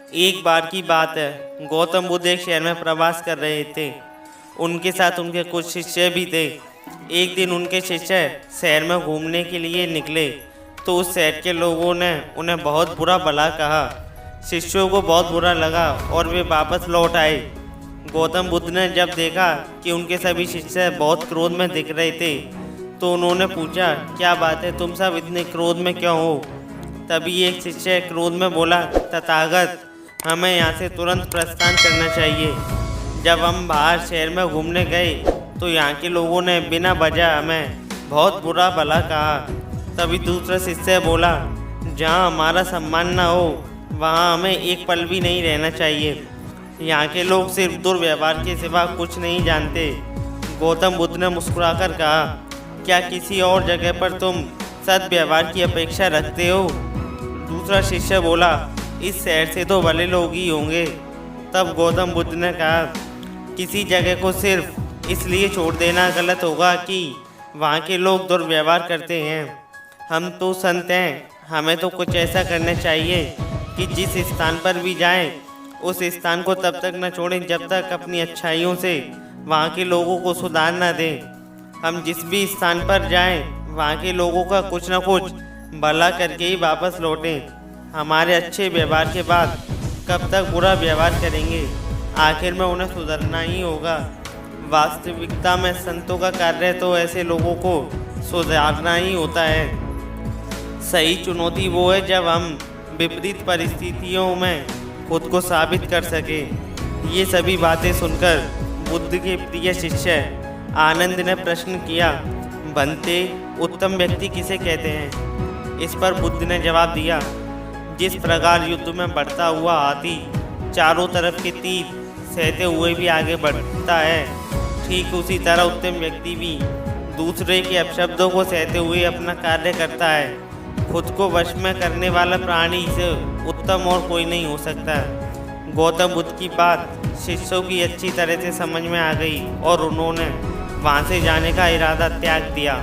एक बार की बात है, गौतम बुद्ध एक शहर में प्रवास कर रहे थे। उनके साथ उनके कुछ शिष्य भी थे। एक दिन उनके शिष्य शहर में घूमने के लिए निकले तो उस शहर के लोगों ने उन्हें बहुत बुरा भला कहा। शिष्यों को बहुत बुरा लगा और वे वापस लौट आए। गौतम बुद्ध ने जब देखा कि उनके सभी शिष्य बहुत क्रोध में दिख रहे थे तो उन्होंने पूछा, क्या बात है, तुम सब इतने क्रोध में क्यों हो? तभी एक शिष्य क्रोध में बोला, तथागत, हमें यहाँ से तुरंत प्रस्थान करना चाहिए। जब हम बाहर शहर में घूमने गए तो यहाँ के लोगों ने बिना वजह हमें बहुत बुरा भला कहा। तभी दूसरा शिष्य बोला, जहाँ हमारा सम्मान न हो वहाँ हमें एक पल भी नहीं रहना चाहिए। यहाँ के लोग सिर्फ दुर्व्यवहार के सिवा कुछ नहीं जानते। गौतम बुद्ध ने मुस्कुराकर कहा, क्या किसी और जगह पर तुम सद्व्यवहार की अपेक्षा रखते हो? दूसरा शिष्य बोला, इस शहर से तो भले लोग ही होंगे। तब गौतम बुद्ध ने कहा, किसी जगह को सिर्फ इसलिए छोड़ देना गलत होगा कि वहाँ के लोग दुर्व्यवहार करते हैं। हम तो संत हैं, हमें तो कुछ ऐसा करना चाहिए कि जिस स्थान पर भी जाएं, उस स्थान को तब तक न छोड़ें जब तक अपनी अच्छाइयों से वहाँ के लोगों को सुधार न दें। हम जिस भी स्थान पर जाएं, वहाँ के लोगों का कुछ न कुछ भला करके ही वापस लौटें। हमारे अच्छे व्यवहार के बाद कब तक बुरा व्यवहार करेंगे? आखिर में उन्हें सुधरना ही होगा। वास्तविकता में संतों का कार्य तो ऐसे लोगों को सुधारना ही होता है। सही चुनौती वो है जब हम विपरीत परिस्थितियों में खुद को साबित कर सके। ये सभी बातें सुनकर बुद्ध के प्रिय शिष्य आनंद ने प्रश्न किया, बनते उत्तम व्यक्ति किसे कहते हैं? इस पर बुद्ध ने जवाब दिया, जिस प्रकार युद्ध में बढ़ता हुआ हाथी चारों तरफ के तीर सहते हुए भी आगे बढ़ता है, ठीक उसी तरह उत्तम व्यक्ति भी दूसरे के अपशब्दों को सहते हुए अपना कार्य करता है। खुद को वश में करने वाला प्राणी से उत्तम और कोई नहीं हो सकता। गौतम बुद्ध की बात शिष्यों की अच्छी तरह से समझ में आ गई और उन्होंने वहाँ से जाने का इरादा त्याग दिया।